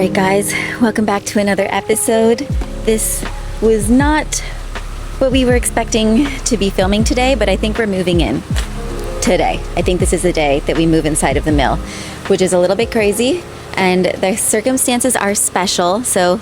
Alright guys, welcome back to another episode. This was not what we were expecting to be filming today, but I think we're moving in today. I think this is the day that we move inside of the mill, which is a little bit crazy, and the circumstances are special. So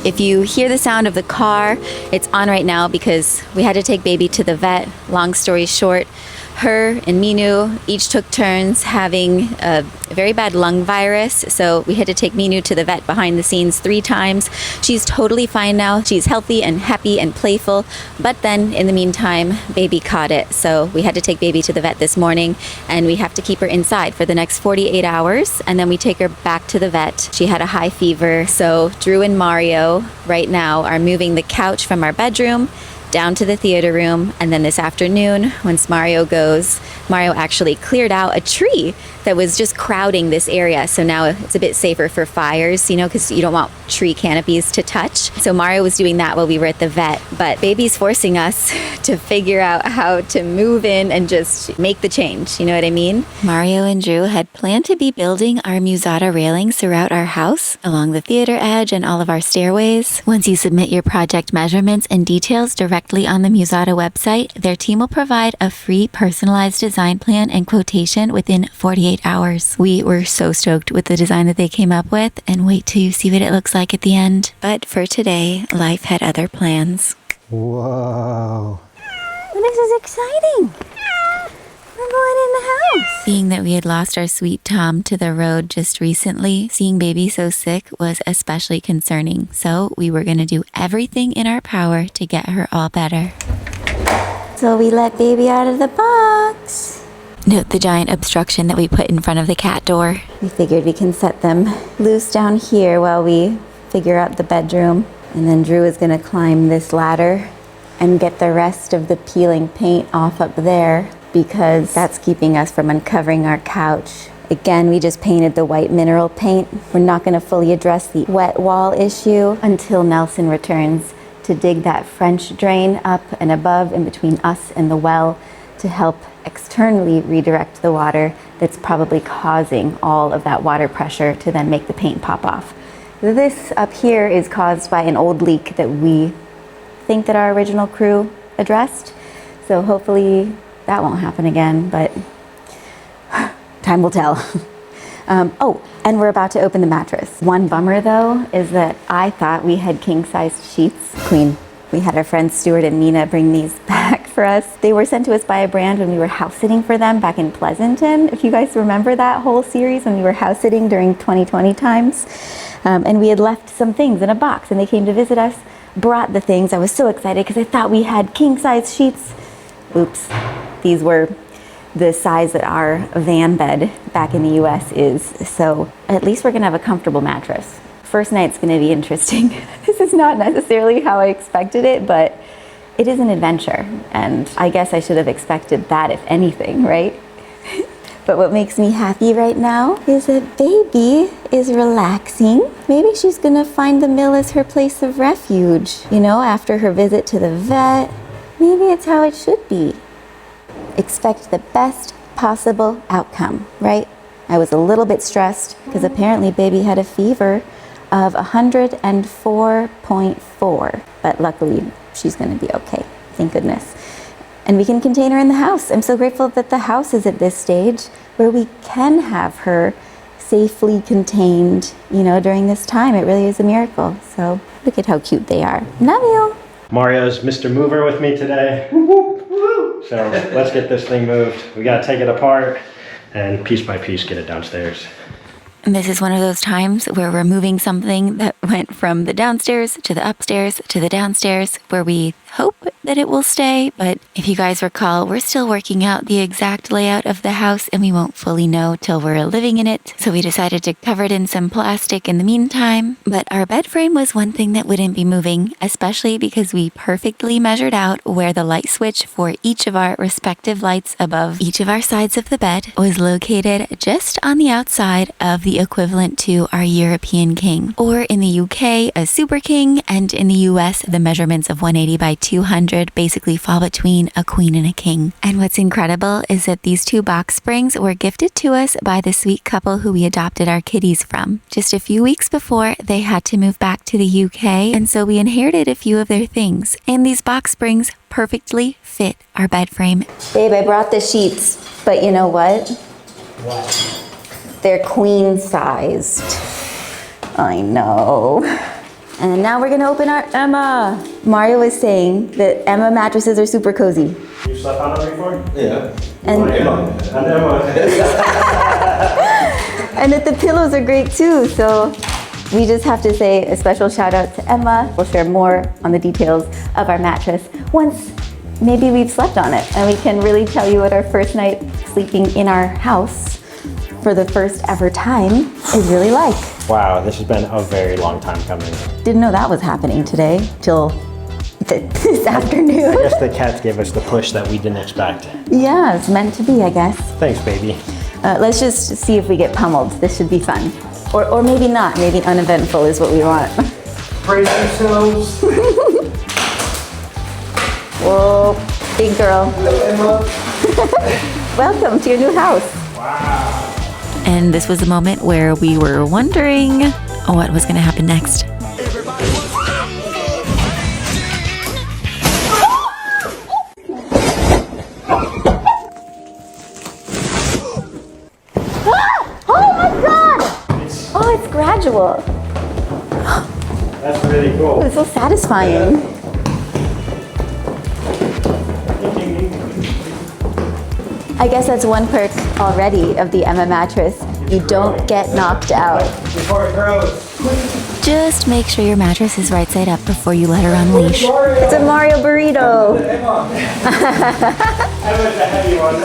if you hear the sound of the car, it's on right now because we had to take baby to the vet. Long story short, her and Minu each took turns having a very bad lung virus. So we had to take Minu to the vet behind the scenes 3 times. She's totally fine now. She's healthy and happy and playful. But then in the meantime, baby caught it. So we had to take baby to the vet this morning, and we have to keep her inside for the next 48 hours. And then we take her back to the vet. She had a high fever. So Drew and Mario right now are moving the couch from our bedroom down to the theater room. And then this afternoon, once Mario goes, Mario actually cleared out a tree that was just crowding this area. So now it's a bit safer for fires, you know, because you don't want tree canopies to touch. So Mario was doing that while we were at the vet. But baby's forcing us to figure out how to move in and just make the change. You know what I mean? Mario and Drew had planned to be building our Muzata railings throughout our house, along the theater edge and all of our stairways. Once you submit your project measurements and details directly on the Muzata website, their team will provide a free personalized design plan and quotation within 48 hours. We were so stoked with the design that they came up with, and wait till you see what it looks like at the end. But for today, life had other plans. Whoa. This is exciting. We're going in the house. Being that we had lost our sweet Tom to the road just recently, seeing baby so sick was especially concerning. So we were going to do everything in our power to get her all better. So we let baby out of the box. Note the giant obstruction that we put in front of the cat door. We figured we can set them loose down here while we figure out the bedroom. And then Drew is going to climb this ladder and get the rest of the peeling paint off up there, because that's keeping us from uncovering our couch. Again, we just painted the white mineral paint. We're not going to fully address the wet wall issue until Nelson returns to dig that French drain up and above in between us and the well to help externally redirect the water that's probably causing all of that water pressure to then make the paint pop off. This up here is caused by an old leak that we think that our original crew addressed. So hopefully that won't happen again, but time will tell. Oh, and we're about to open the mattress. One bummer though is that I thought we had king-sized sheets. Queen. We had our friends Stuart and Nina bring these back for us. They were sent to us by a brand when we were house sitting for them back in Pleasanton. If you guys remember that whole series when we were house sitting during 2020 times. And we had left some things in a box, and they came to visit us, brought the things. I was so excited because I thought we had king-size sheets. Oops. These were the size that our van bed back in the US is. So at least we're gonna have a comfortable mattress. First night's gonna be interesting. This is not necessarily how I expected it, but it is an adventure. And I guess I should have expected that, if anything, right? But what makes me happy right now is that baby is relaxing. Maybe she's gonna find the mill as her place of refuge. You know, after her visit to the vet, maybe it's how it should be. Expect the best possible outcome, right? I was a little bit stressed because apparently baby had a fever of 104.4, but luckily she's gonna be okay, thank goodness. And we can contain her in the house. I'm so grateful that the house is at this stage where we can have her safely contained, you know, during this time. It really is a miracle. So look at how cute they are. Love you. Mario's Mr. Mover with me today. So let's get this thing moved. We gotta take it apart and piece by piece get it downstairs. And this is one of those times where we're moving something that went from the downstairs to the upstairs to the downstairs, where we hope that it will stay. But if you guys recall, we're still working out the exact layout of the house, and we won't fully know till we're living in it. So we decided to cover it in some plastic in the meantime. But our bed frame was one thing that wouldn't be moving, especially because we perfectly measured out where the light switch for each of our respective lights above each of our sides of the bed was located just on the outside of the equivalent to our European king, or in the UK, a super king, and in the US, the measurements of 180 by 200 basically fall between a queen and a king. And what's incredible is that these 2 box springs were gifted to us by the sweet couple who we adopted our kitties from. Just a few weeks before, they had to move back to the UK, and so we inherited a few of their things. And these box springs perfectly fit our bed frame. Babe, I brought the sheets, but you know what? What? They're queen sized. I know. And now we're gonna open our Emma. Mario was saying that Emma mattresses are super cozy. You slept on them before? Yeah. And and that the pillows are great too. So we just have to say a special shout out to Emma. We'll share more on the details of our mattress once maybe we've slept on it, and we can really tell you what our first night sleeping in our house for the first ever time is really like. Wow, this has been a very long time coming. Didn't know that was happening today till this afternoon. I guess the cats gave us the push that we didn't expect. Yeah, it's meant to be, I guess. Thanks, baby. Let's just see if we get pummeled. This should be fun. Or maybe not. Maybe uneventful is what we want. Brace yourselves. Whoa, big girl. Welcome to your new house. Wow. And this was the moment where we were wondering what was going to happen next. It's gradual. That's really cool. It's so satisfying. I guess that's one perk already of the Emma mattress. You don't get knocked out. Before it grows. Just make sure your mattress is right side up before you let her unleash. It's a Mario burrito. I was a heavy one.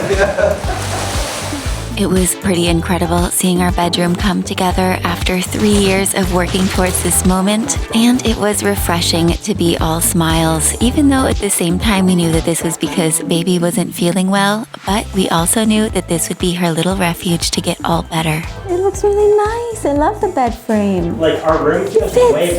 It was pretty incredible seeing our bedroom come together after 3 years of working towards this moment, and it was refreshing to be all smiles, even though at the same time we knew that this was because baby wasn't feeling well, but we also knew that this would be her little refuge to get all better. It looks really nice. I love the bed frame. Like, our room feels way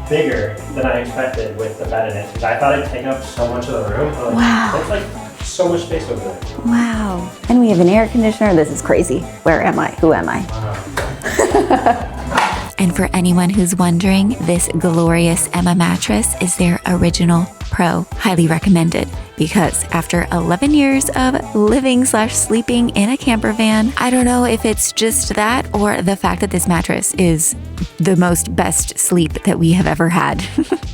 bigger than I expected with the bed in it, because I thought it'd take up so much of the room. But Wow. It's like so much space over there. Wow. And we have an air conditioner. This is crazy. Where am I? Who am I? And for anyone who's wondering, this glorious Emma mattress is their original Pro. Highly recommended, because after 11 years of living/sleeping in a camper van, I don't know if it's just that or the fact that this mattress is the most best sleep that we have ever had.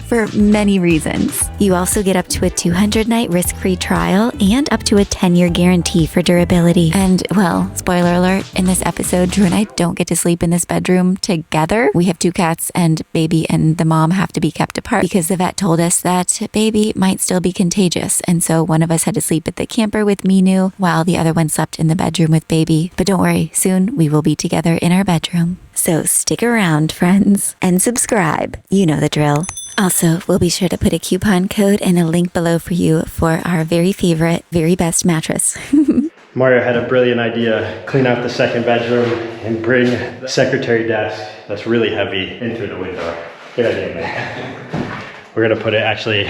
For many reasons. You also get up to a 200-night risk-free trial and up to a 10-year guarantee for durability. And, well, spoiler alert, in this episode, Drew and I don't get to sleep in this bedroom together. We have 2 cats, and baby and the mom have to be kept apart because the vet told us that baby might still be contagious. And so one of us had to sleep at the camper with Minu while the other one slept in the bedroom with baby. But don't worry, soon we will be together in our bedroom. So stick around, friends, and subscribe. You know the drill. Also, we'll be sure to put a coupon code and a link below for you for our very favorite, very best mattress. Mario had a brilliant idea. Clean out the second bedroom and bring the secretary desk that's really heavy in through the window. Good idea, man. We're gonna put it actually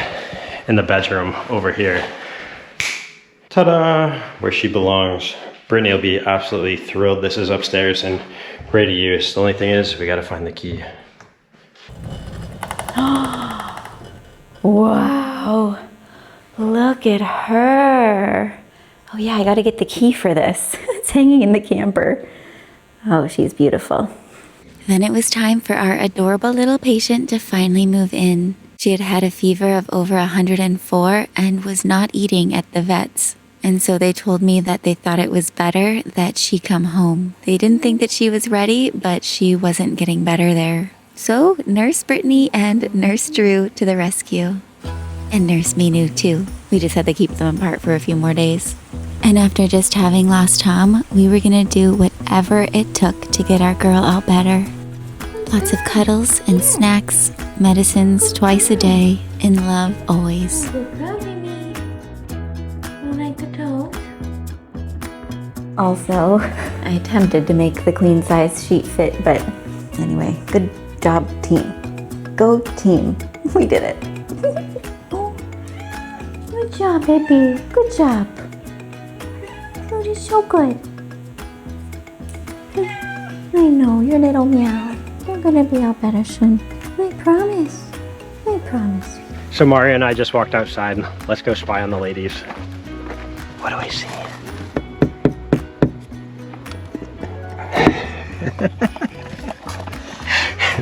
in the bedroom over here. Ta-da! Where she belongs. Brittany will be absolutely thrilled. This is upstairs and ready to use. The only thing is we gotta find the key. Wow, look at her. Oh yeah, I gotta get the key for this. It's hanging in the camper. Oh, she's beautiful. Then it was time for our adorable little patient to finally move in. She had had a fever of over 104 and was not eating at the vet's. And so they told me that they thought it was better that she come home. They didn't think that she was ready, but she wasn't getting better there. So Nurse Brittany and Nurse Drew to the rescue. And Nurse Minu too. We just had to keep them apart for a few more days. And after just having lost Tom, we were gonna do whatever it took to get our girl all better. Lots of cuddles and snacks, medicines twice a day, and love always. Also, I attempted to make the queen size sheet fit, but anyway, good job, team. Go team. We did it. job, baby. Good job. You did so good. I know, your little meow. You're gonna be all better soon. I promise. I promise. So Mario and I just walked outside. Let's go spy on the ladies. What do I see?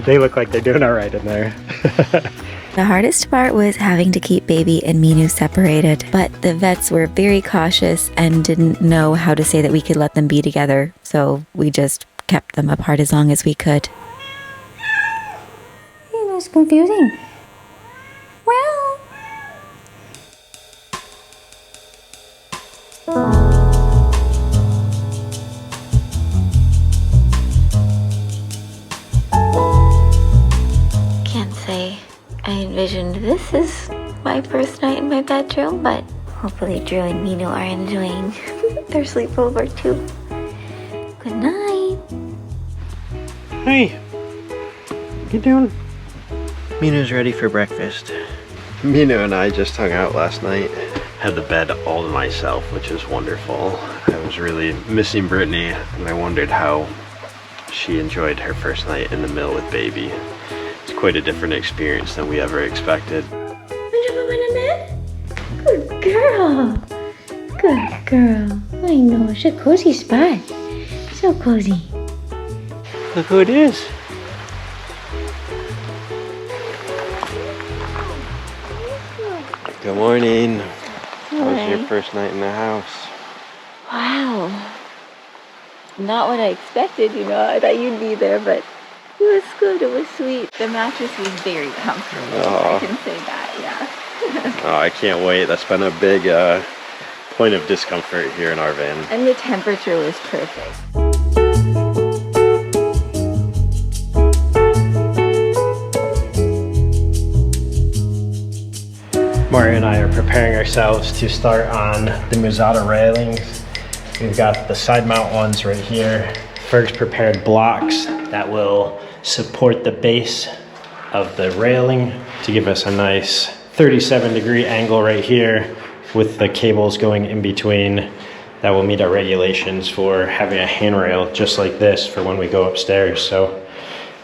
They look like they're doing all right in there. The hardest part was having to keep Baby and Minu separated, but the vets were very cautious and didn't know how to say that we could let them be together, so we just kept them apart as long as we could. It was confusing. Well... Can't say I envisioned this as my first night in my bedroom, but hopefully Drew and Minu are enjoying their sleepover too. Good night. Hey, what you doing? Minu's ready for breakfast. Minu and I just hung out last night. Had the bed all to myself, which is wonderful. I was really missing Brittany, and I wondered how she enjoyed her first night in the mill with Baby. It's quite a different experience than we ever expected. Want to jump up on the bed? Good girl. Good girl. I know, it's a cozy spot. So cozy. Look who it is. Good morning. How was your first night in the house? Wow. Not what I expected, you know. I thought you'd be there, but it was good. It was sweet. The mattress was very comfortable. I can say that, yeah. Oh, I can't wait. That's been a big point of discomfort here in our van. And the temperature was perfect. Mario and I are preparing ourselves to start on the Muzata railings. We've got the side mount ones right here. Ferg's prepared blocks that will support the base of the railing to give us a nice 37-degree angle right here with the cables going in between. That will meet our regulations for having a handrail just like this for when we go upstairs. So,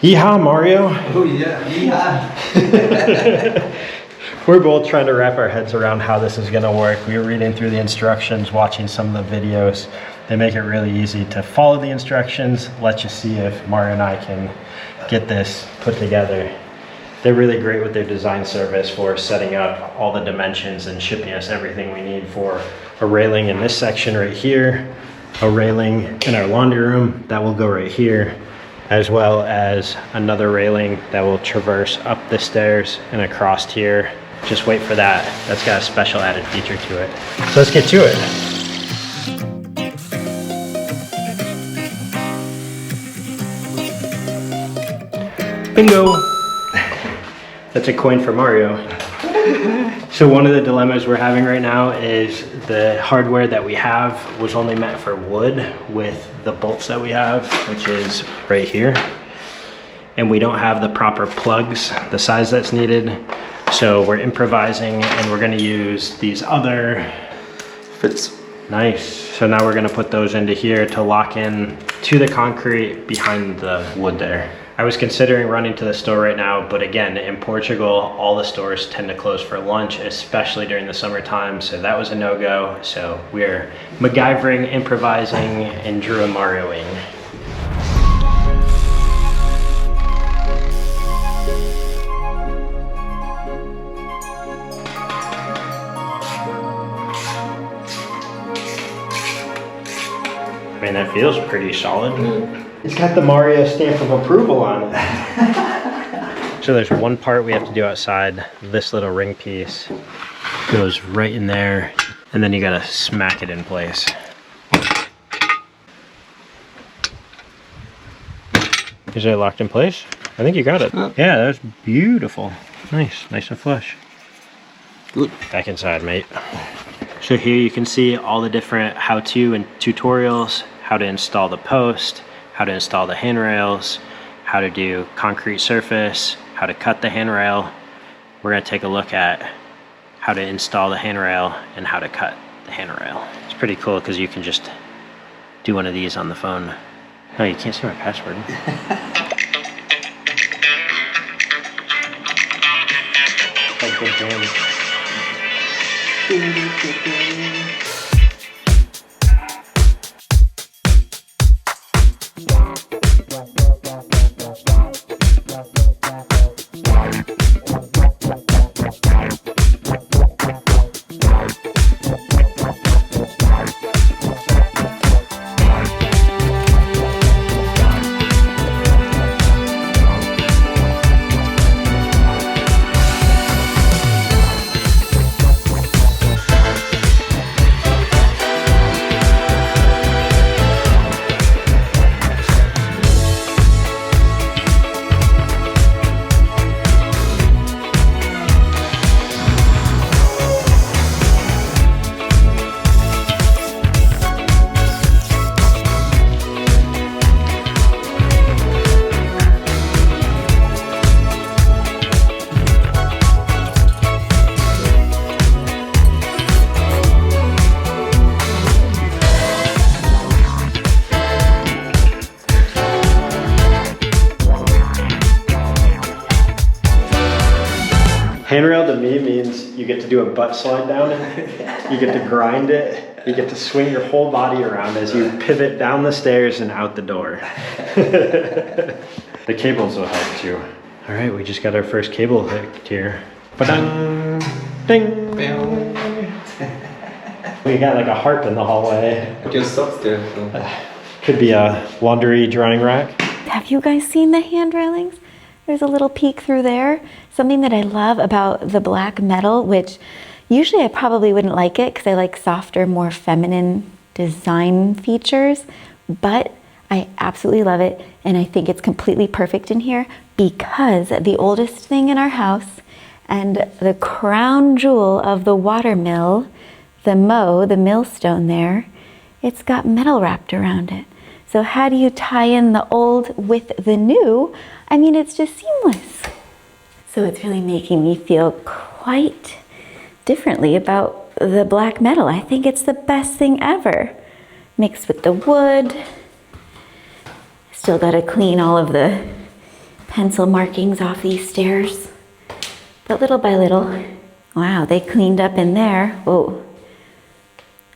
yeehaw, Mario. Oh yeah, yeehaw. We're both trying to wrap our heads around how this is gonna work. We were reading through the instructions, watching some of the videos. They make it really easy to follow the instructions. Let you see if Mario and I can get this put together. They're really great with their design service for setting up all the dimensions and shipping us everything we need for a railing in this section right here, a railing in our laundry room that will go right here, as well as another railing that will traverse up the stairs and across here. Just wait for that. That's got a special added feature to it. So let's get to it. Bingo! That's a coin for Mario. So one of the dilemmas we're having right now is the hardware that we have was only meant for wood with the bolts that we have, which is right here. And we don't have the proper plugs, the size that's needed. So we're improvising and we're gonna use these other Fits. Nice. So now we're gonna put those into here to lock in to the concrete behind the wood there. I was considering running to the store right now, but again, in Portugal, all the stores tend to close for lunch, especially during the summertime, so that was a no-go. So we're MacGyvering, improvising, and Drew and Marioing. I mean, that feels pretty solid. It's got the Mario stamp of approval on it. So there's one part we have to do outside. This little ring piece goes right in there, and then you gotta smack it in place. Is it locked in place? I think you got it. Yeah, that's beautiful. Nice, nice and flush. Good. Back inside, mate. So here you can see all the different how-to and tutorials, how to install the post, how to install the handrails, how to do concrete surface, how to cut the handrail. We're gonna take a look at how how to install the handrail and how to cut the handrail. It's pretty cool because you can just do one of these on the phone. Oh, you can't see my password. Like good jams. Handrail to me means you get to do a butt slide down it, you get to grind it, you get to swing your whole body around as you pivot down the stairs and out the door. The cables will help too. All right, we just got our first cable hooked here. Ba-dang, ding. We got like a harp in the hallway. Put your socks there. So. Could be a laundry drying rack. Have you guys seen the hand railings? There's a little peek through there. Something that I love about the black metal, which usually I probably wouldn't like it because I like softer, more feminine design features, but I absolutely love it, and I think it's completely perfect in here because the oldest thing in our house and the crown jewel of the watermill, the millstone there, it's got metal wrapped around it. So how do you tie in the old with the new? I mean, it's just seamless. So it's really making me feel quite differently about the black metal. I think it's the best thing ever. Mixed with the wood. Still gotta clean all of the pencil markings off these stairs. But little by little, wow, they cleaned up in there. Whoa.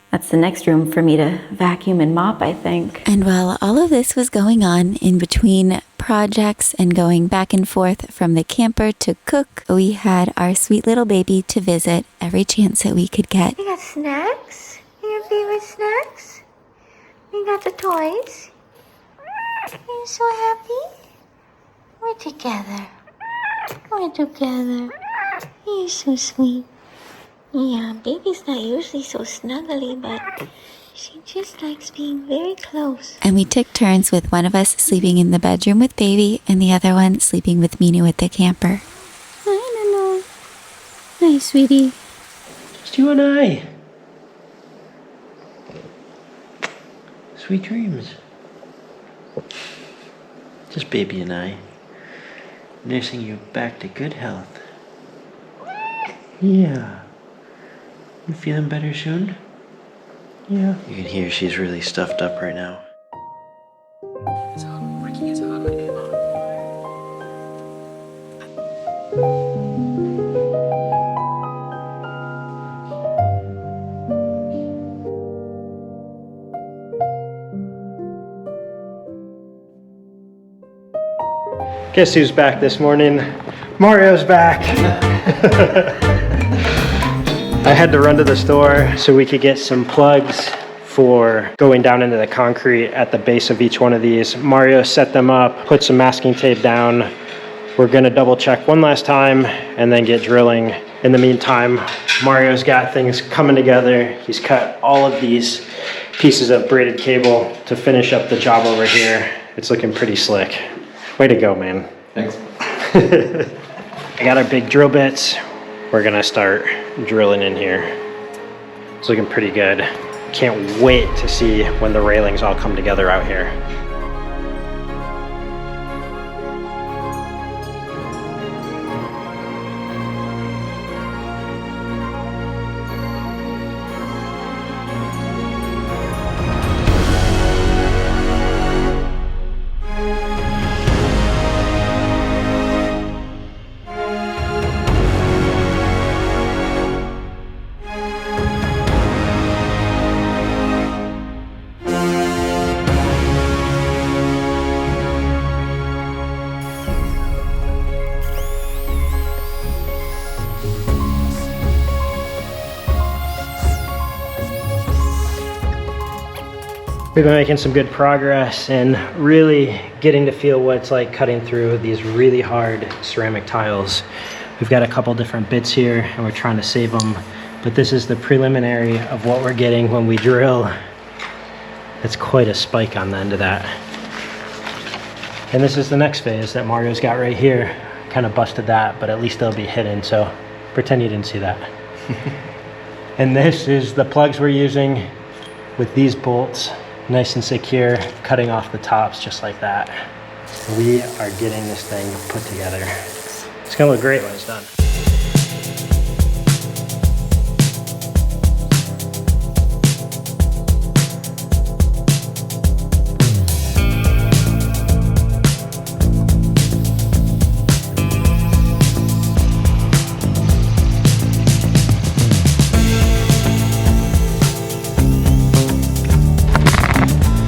That's the next room for me to vacuum and mop, I think. And while all of this was going on in between projects and going back and forth from the camper to cook, we had our sweet little baby to visit every chance that we could get. We got snacks. Your favorite snacks. We got the toys. Are you so happy? We're together. We're together. You're so sweet. Yeah, baby's not usually so snuggly, but she just likes being very close. And we took turns with one of us sleeping in the bedroom with baby and the other one sleeping with Mina with the camper. Hi, Nana. Hi, sweetie. Just you and I. Sweet dreams. Just baby and I. Nursing you back to good health. Yeah. You feeling better soon? Yeah. You can hear she's really stuffed up right now. Guess who's back this morning? Mario's back. I had to run to the store so we could get some plugs for going down into the concrete at the base of each one of these. Mario set them up, put some masking tape down. We're gonna double check one last time and then get drilling. In the meantime, Mario's got things coming together. He's cut all of these pieces of braided cable to finish up the job over here. It's looking pretty slick. Way to go, man. Thanks. I got our big drill bits. We're gonna start drilling in here. It's looking pretty good. Can't wait to see when the railings all come together out here. We've been making some good progress and really getting to feel what it's like cutting through these really hard ceramic tiles. We've got a couple different bits here and we're trying to save them, but this is the preliminary of what we're getting when we drill. It's quite a spike on the end of that. And this is the next phase that Mario's got right here. Kind of busted that, but at least they'll be hidden, so pretend you didn't see that. And this is the plugs we're using with these bolts. Nice and secure, cutting off the tops just like that. We are getting this thing put together. It's gonna look great when it's done.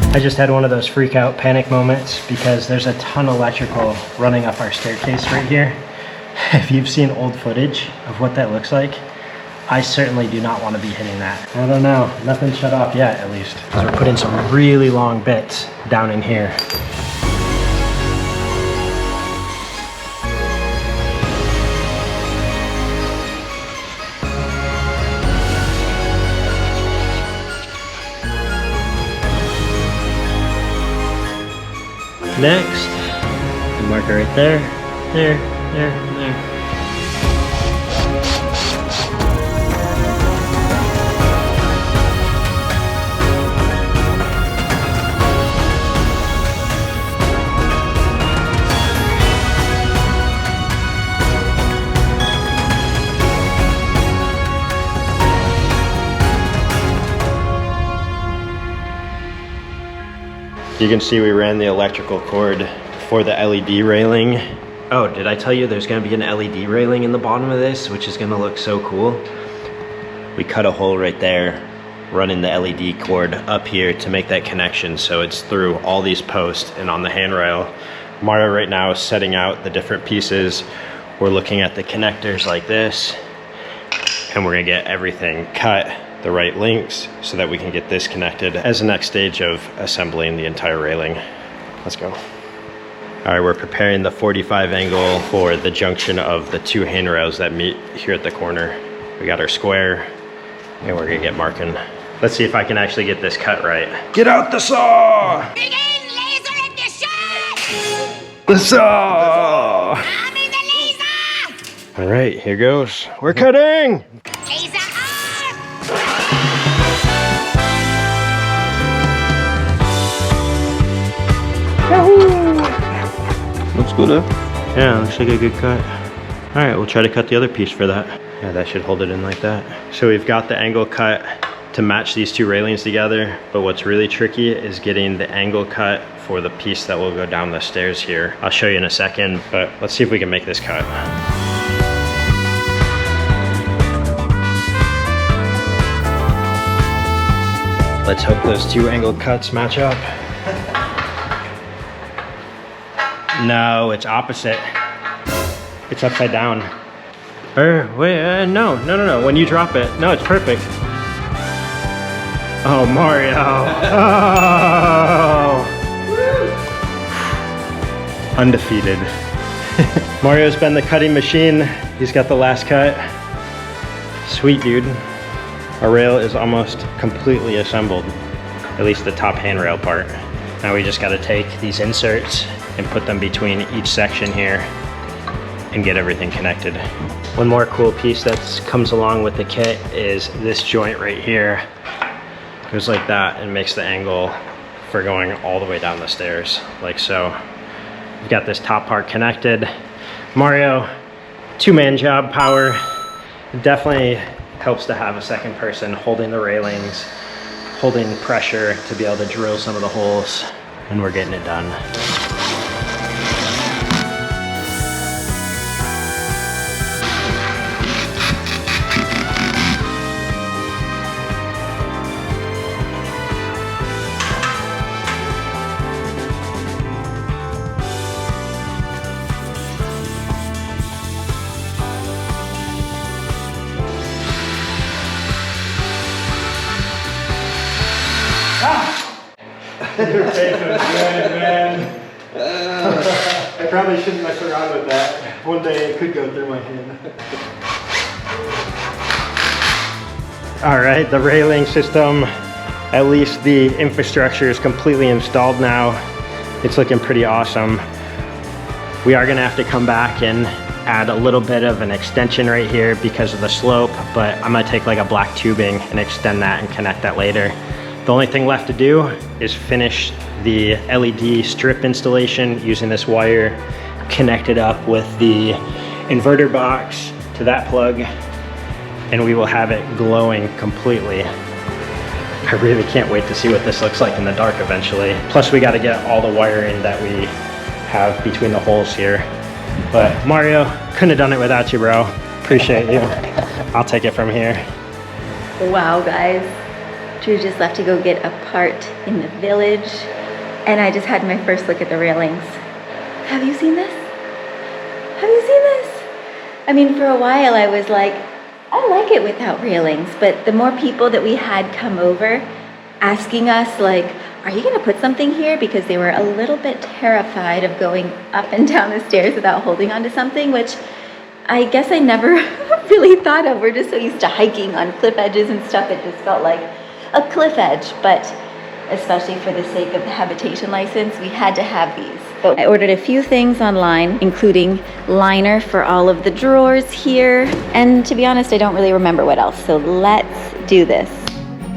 I just had one of those freak out panic moments because there's a ton of electrical running up our staircase right here. If you've seen old footage of what that looks like, I certainly do not want to be hitting that. I don't know, nothing shut off yet at least. Because we're putting some really long bits down in here. Next, the marker right there, there, there. You can see we ran the electrical cord for the LED railing. Oh, did I tell you there's gonna be an LED railing in the bottom of this, which is gonna look so cool? We cut a hole right there, running the LED cord up here to make that connection so it's through all these posts and on the handrail. Mario right now is setting out the different pieces. We're looking at the connectors like this, and we're gonna get everything cut the right links so that we can get this connected as the next stage of assembling the entire railing. Let's go. All right, we're preparing the 45 angle for the junction of the two handrails that meet here at the corner. We got our square and we're gonna get marking. Let's see if I can actually get this cut right. Get out the saw! Begin laser at the shot! The saw! I'm in the laser! All right, here goes. We're cutting! Laser on! Looks good, huh? Yeah, looks like a good cut. All right, we'll try to cut the other piece for that. Yeah, that should hold it in like that. So we've got the angle cut to match these two railings together, but what's really tricky is getting the angle cut for the piece that will go down the stairs here. I'll show you in a second, but let's see if we can make this cut. Let's hope those two angle cuts match up. No, it's opposite. It's upside down. Or wait, no. When you drop it, no, it's perfect. Oh, Mario. Oh. Undefeated. Mario's been the cutting machine. He's got the last cut. Sweet, dude. Our rail is almost completely assembled, at least the top handrail part. Now we just gotta take these inserts and put them between each section here and get everything connected. One more cool piece that comes along with the kit is this joint right here. It goes like that and makes the angle for going all the way down the stairs, like so. We've got this top part connected. Mario, two-man job power. It definitely helps to have a second person holding the railings, holding pressure to be able to drill some of the holes, and we're getting it done. Your face was red, man. I probably shouldn't mess around with that. One day it could go through my hand. All right, the railing system, at least the infrastructure is completely installed now. It's looking pretty awesome. We are gonna have to come back and add a little bit of an extension right here because of the slope, but I'm gonna take like a black tubing and extend that and connect that later. The only thing left to do is finish the LED strip installation using this wire, connect it up with the inverter box to that plug, and we will have it glowing completely. I really can't wait to see what this looks like in the dark eventually. Plus we gotta get all the wiring that we have between the holes here. But Mario, couldn't have done it without you, bro. Appreciate you. I'll take it from here. Wow, guys. Drew just left to go get a part in the village, and I just had my first look at the railings. Have you seen this? Have you seen this? I mean, for a while I was like, I like it without railings, but the more people that we had come over asking us like, are you gonna put something here? Because they were a little bit terrified of going up and down the stairs without holding onto something, which I guess I never really thought of. We're just so used to hiking on cliff edges and stuff, it just felt like a cliff edge, but especially for the sake of the habitation license, we had to have these. But I ordered a few things online, including liner for all of the drawers here, and to be honest, I don't really remember what else, so let's do this.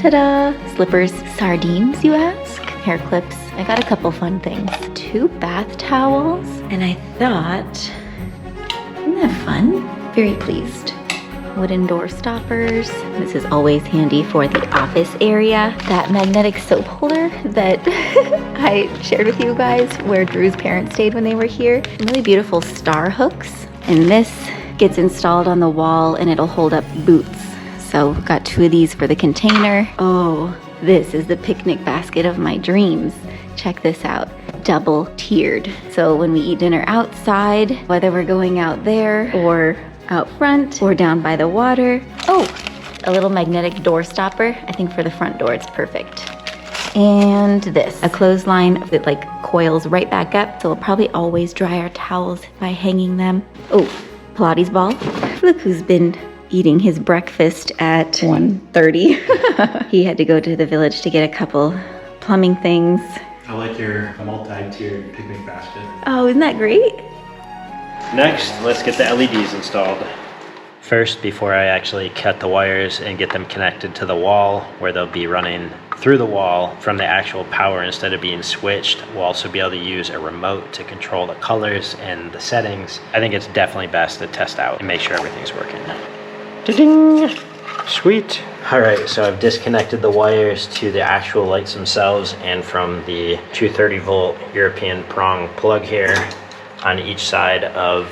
Ta-da! Slippers, sardines, you ask? Hair clips. I got a couple fun things. 2 bath towels, and I thought, isn't that fun? Very pleased. Wooden door stoppers. This is always handy for the office area. That magnetic soap holder that I shared with you guys where Drew's parents stayed when they were here. Really beautiful star hooks. And this gets installed on the wall and it'll hold up boots. So got 2 of these for the container. Oh, this is the picnic basket of my dreams. Check this out, double tiered. So when we eat dinner outside, whether we're going out there or out front or down by the water. Oh, a little magnetic door stopper. I think for the front door, it's perfect. And this, a clothesline that like coils right back up. So we'll probably always dry our towels by hanging them. Oh, Pilates ball. Look who's been eating his breakfast at 1:30. He had to go to the village to get a couple plumbing things. I like your multi-tiered picnic basket. Oh, isn't that great? Next, let's get the LEDs installed. First, before I actually cut the wires and get them connected to the wall where they'll be running through the wall from the actual power instead of being switched, we'll also be able to use a remote to control the colors and the settings. I think it's definitely best to test out and make sure everything's working. Da-ding! Sweet. All right, so I've disconnected the wires to the actual lights themselves and from the 230 volt European prong plug here on each side of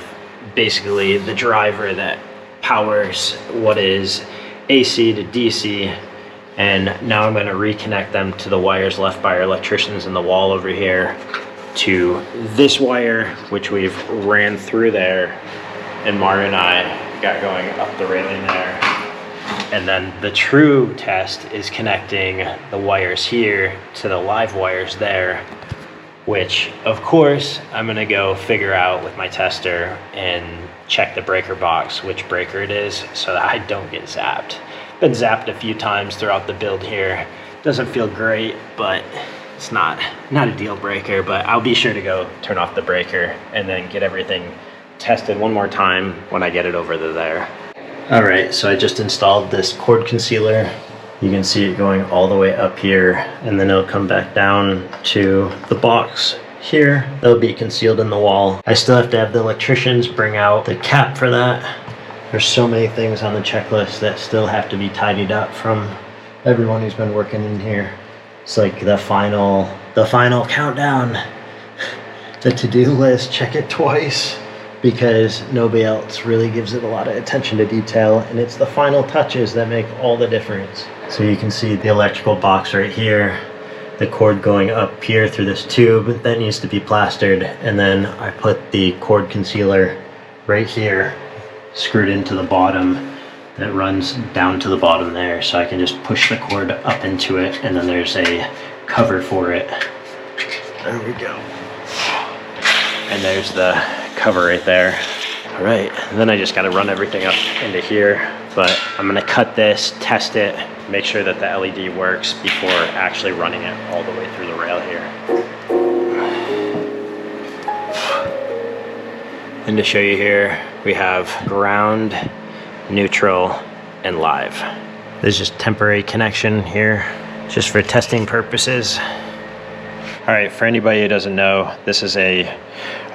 basically the driver that powers what is AC to DC. And now I'm going to reconnect them to the wires left by our electricians in the wall over here to this wire, which we've ran through there, and Mario and I got going up the railing there. And then the true test is connecting the wires here to the live wires there, which of course I'm gonna go figure out with my tester and check the breaker box, which breaker it is, so that I don't get zapped. Been zapped a few times throughout the build here. Doesn't feel great, but it's not a deal breaker, but I'll be sure to go turn off the breaker and then get everything tested one more time when I get it over to there. All right, so I just installed this cord concealer. You can see it going all the way up here, and then it'll come back down to the box here. That'll be concealed in the wall. I still have to have the electricians bring out the cap for that. There's so many things on the checklist that still have to be tidied up from everyone who's been working in here. It's like the final countdown. The to-do list, check it twice, because nobody else really gives it a lot of attention to detail, and it's the final touches that make all the difference. So you can see the electrical box right here, the cord going up here through this tube that needs to be plastered, and then I put the cord concealer right here, screwed into the bottom, that runs down to the bottom there, so I can just push the cord up into it, and then there's a cover for it There we go. And there's the cover right there. All right, and then I just gotta run everything up into here, but I'm gonna cut this, test it, make sure that the LED works before actually running it all the way through the rail here. And to show you here, we have ground, neutral, and live. This is just temporary connection here, just for testing purposes. All right, for anybody who doesn't know, this is a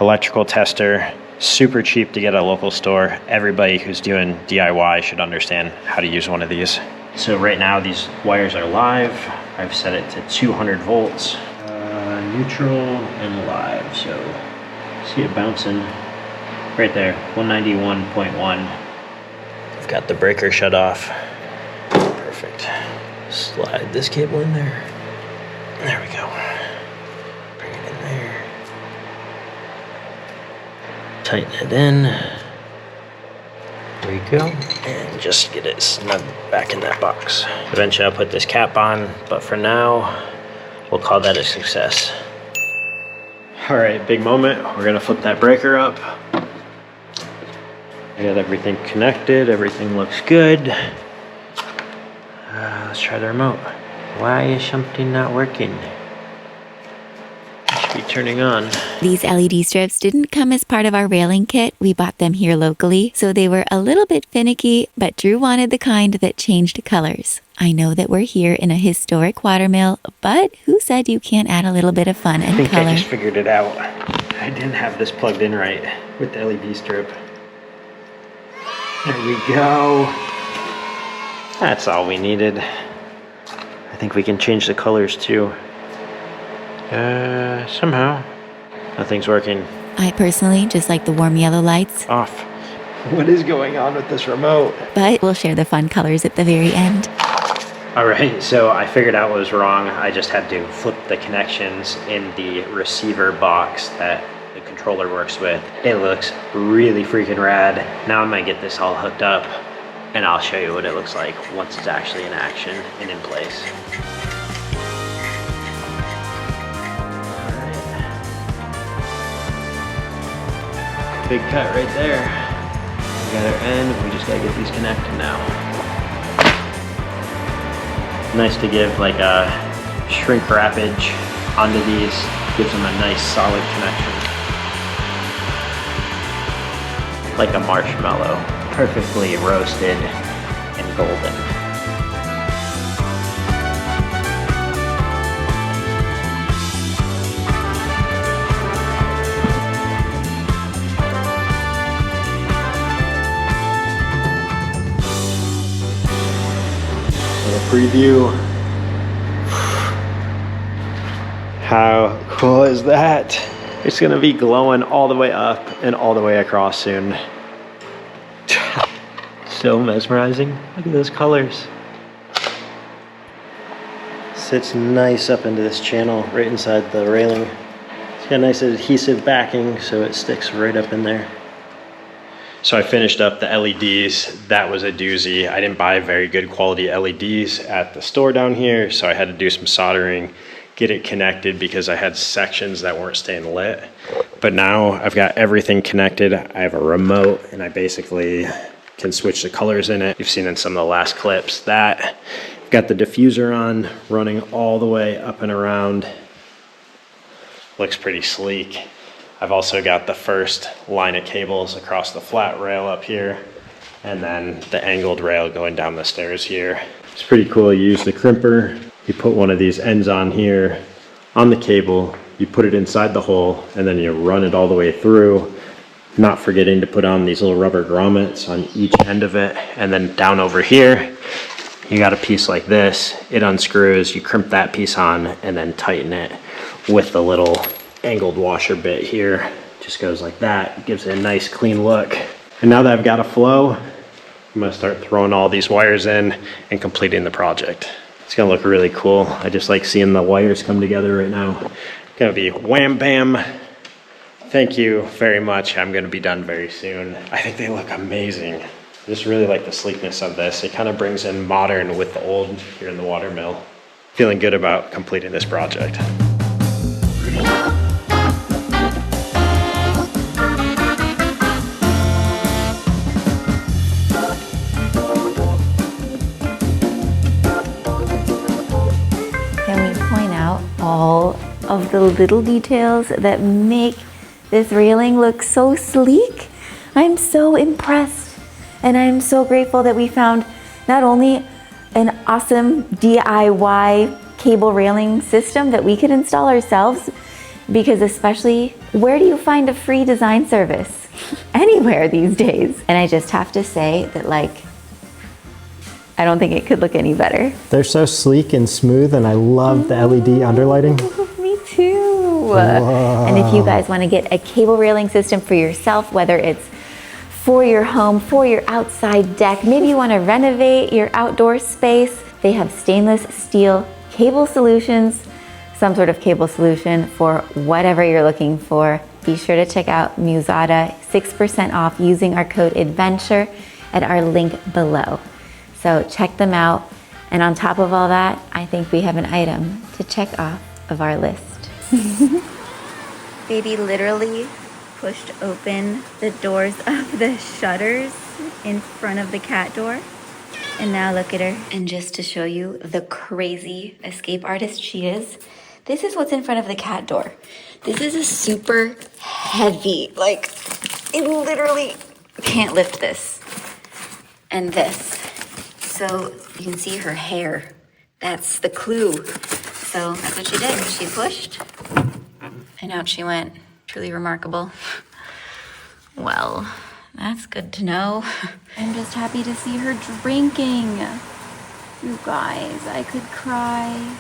electrical tester, super cheap to get at a local store. Everybody who's doing DIY should understand how to use one of these. So right now these wires are live. I've set it to 200 volts, neutral and live. So see it bouncing right there, 191.1. I've got the breaker shut off. Perfect. Slide this cable in there. There we go. Bring it in there. Tighten it in. There you go. And just get it snug back in that box. Eventually I'll put this cap on, but for now, we'll call that a success. All right, big moment. We're gonna flip that breaker up. I got everything connected. Everything looks good. Let's try the remote. Why is something not working? It should be turning on. These LED strips didn't come as part of our railing kit. We bought them here locally, so they were a little bit finicky, but Drew wanted the kind that changed colors. I know that we're here in a historic watermill, but who said you can't add a little bit of fun and I think color? I just figured it out. I didn't have this plugged in right with the LED strip. There we go. That's all we needed. I think we can change the colors too. Somehow. Nothing's working. I personally just like the warm yellow lights, Off. What is going on with this remote? but we'll share the fun colors at the very end. All right, so I figured out what was wrong. I just had to flip the connections in the receiver box that the controller works with. It looks really freaking rad. Now I'm gonna get this all hooked up and I'll show you what it looks like once it's actually in action and in place. Alright. Big cut right there. We got our end, we just gotta get these connected now. Nice to give like a shrink wrappage onto these, gives them a nice solid connection. Like a marshmallow, perfectly roasted and golden. Preview. How cool is that? It's gonna be glowing all the way up and all the way across soon. So mesmerizing. Look at those colors. Sits nice up into this channel right inside the railing. It's got a nice adhesive backing so it sticks right up in there. So I finished up the LEDs. That was a doozy. I didn't buy very good quality LEDs at the store down here, so I had to do some soldering, get it connected because I had sections that weren't staying lit. But now I've got everything connected. I have a remote and I basically can switch the colors in it. You've seen in some of the last clips that. I've got the diffuser on, running all the way up and around. Looks pretty sleek. I've also got the first line of cables across the flat rail up here, and then the angled rail going down the stairs here. It's pretty cool. You use the crimper, you put one of these ends on here, on the cable, you put it inside the hole, and then you run it all the way through, not forgetting to put on these little rubber grommets on each end of it. And then down over here, you got a piece like this. It unscrews, you crimp that piece on, and then tighten it with the little angled washer bit here. Just goes like that. It gives it a nice clean look. And now that I've got a flow, I'm gonna start throwing all these wires in and completing the project. It's gonna look really cool. I just like seeing the wires come together right now. It's gonna be wham bam. Thank you very much. I'm gonna be done very soon. I think they look amazing. I just really like the sleekness of this. It kind of brings in modern with the old here in the watermill. Feeling good about completing this project. all of the little details that make this railing look so sleek. I'm so impressed, and I'm so grateful that we found not only an awesome DIY cable railing system that we could install ourselves, because especially, where do you find a free design service? Anywhere these days. And I just have to say that, like, I don't think it could look any better. They're so sleek and smooth, and I love the LED underlighting. Me too. Whoa. And if you guys want to get a cable railing system for yourself, whether it's for your home, for your outside deck, maybe you want to renovate your outdoor space, they have stainless steel cable solutions, some sort of cable solution for whatever you're looking for. Be sure to check out Muzata, 6% off using our code ADVENTURE at our link below. So check them out. And on top of all that, I think we have an item to check off of our list. Baby literally pushed open the doors of the shutters in front of the cat door. And now look at her. And just to show you the crazy escape artist she is, this is what's in front of the cat door. This is a super heavy, like, it literally can't lift this. And this. So you can see her hair. That's the clue. So that's what she did. She pushed, and out she went. Truly remarkable. Well, that's good to know. I'm just happy to see her drinking. You guys, I could cry.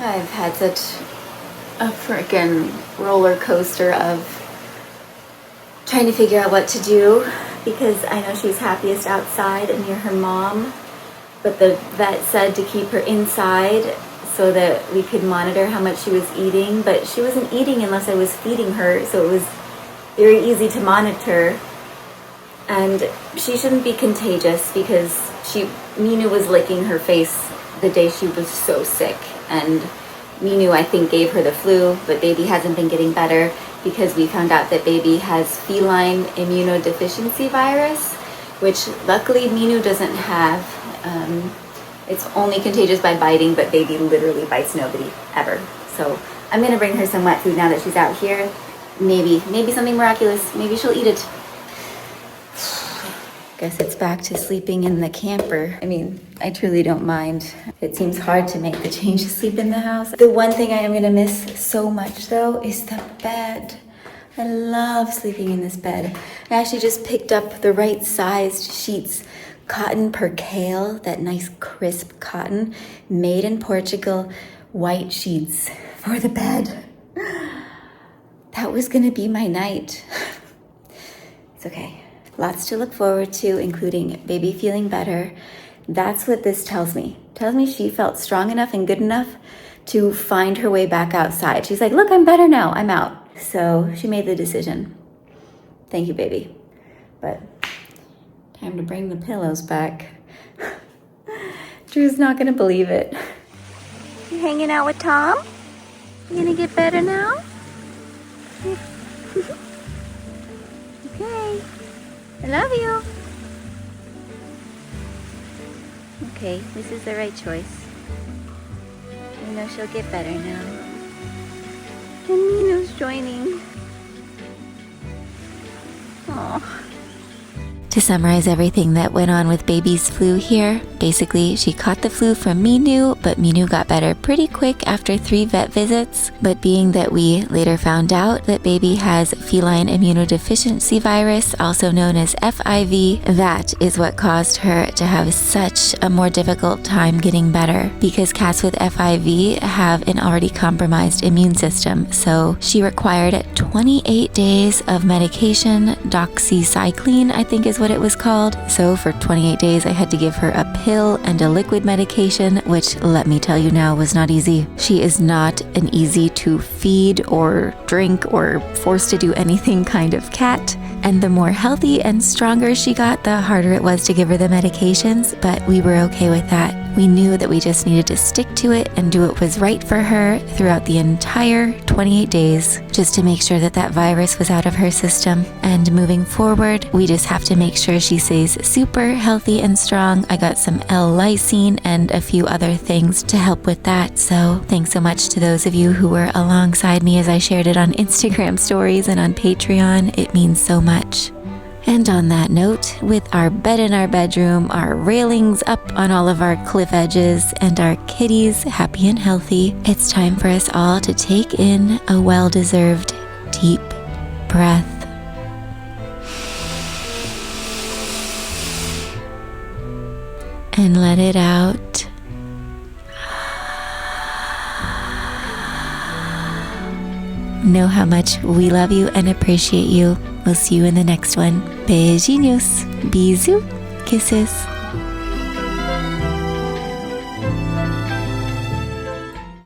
I've had such a frickin' roller coaster of trying to figure out what to do, because I know she's happiest outside and near her mom, but the vet said to keep her inside so that we could monitor how much she was eating, but she wasn't eating unless I was feeding her, so it was very easy to monitor. And she shouldn't be contagious because Minu was licking her face the day she was so sick, and Minu, I think, gave her the flu, but baby hasn't been getting better because we found out that baby has feline immunodeficiency virus, which luckily Minu doesn't have. It's only contagious by biting, but baby literally bites nobody ever. So I'm gonna bring her some wet food now that she's out here. Maybe something miraculous. Maybe she'll eat it. Guess it's back to sleeping in the camper. I mean, I truly don't mind. It seems hard to make the change to sleep in the house. The one thing I am gonna miss so much though is the bed. I love sleeping in this bed. I actually just picked up the right sized sheets. Cotton percale, that nice crisp cotton, made in Portugal, white sheets for the bed. That was gonna be my night. It's okay. Lots to look forward to, including baby feeling better. That's what this tells me. Tells me she felt strong enough and good enough to find her way back outside. She's like, look, I'm better now, I'm out. So she made the decision. Thank you, baby. But time to bring the pillows back. Drew's not gonna believe it. You hanging out with Tom? You gonna get better now? Okay. I love you. Okay, this is the right choice. You know she'll get better now. And Minu's joining. Aww. To summarize everything that went on with baby's flu here, basically she caught the flu from Minu, but Minu got better pretty quick after 3 vet visits. But being that we later found out that baby has feline immunodeficiency virus, also known as FIV, that is what caused her to have such a more difficult time getting better, because cats with FIV have an already compromised immune system. So she required 28 days of medication, doxycycline, I think is what it was called. So for 28 days I had to give her a pill and a liquid medication, which, let me tell you now, was not easy. She is not an easy to feed or drink or force to do anything kind of cat. And the more healthy and stronger she got, the harder it was to give her the medications, but we were okay with that. We knew that we just needed to stick to it and do what was right for her throughout the entire 28 days just to make sure that that virus was out of her system. And moving forward, we just have to make sure she stays super healthy and strong. I got some L-lysine and a few other things to help with that. So thanks so much to those of you who were alongside me as I shared it on Instagram stories and on Patreon. It means so much. And on that note, with our bed in our bedroom, our railings up on all of our cliff edges, and our kitties happy and healthy, it's time for us all to take in a well-deserved deep breath. And let it out. Know how much we love you and appreciate you. We'll see you in the next one. Beijinhos. Bisous. Kisses.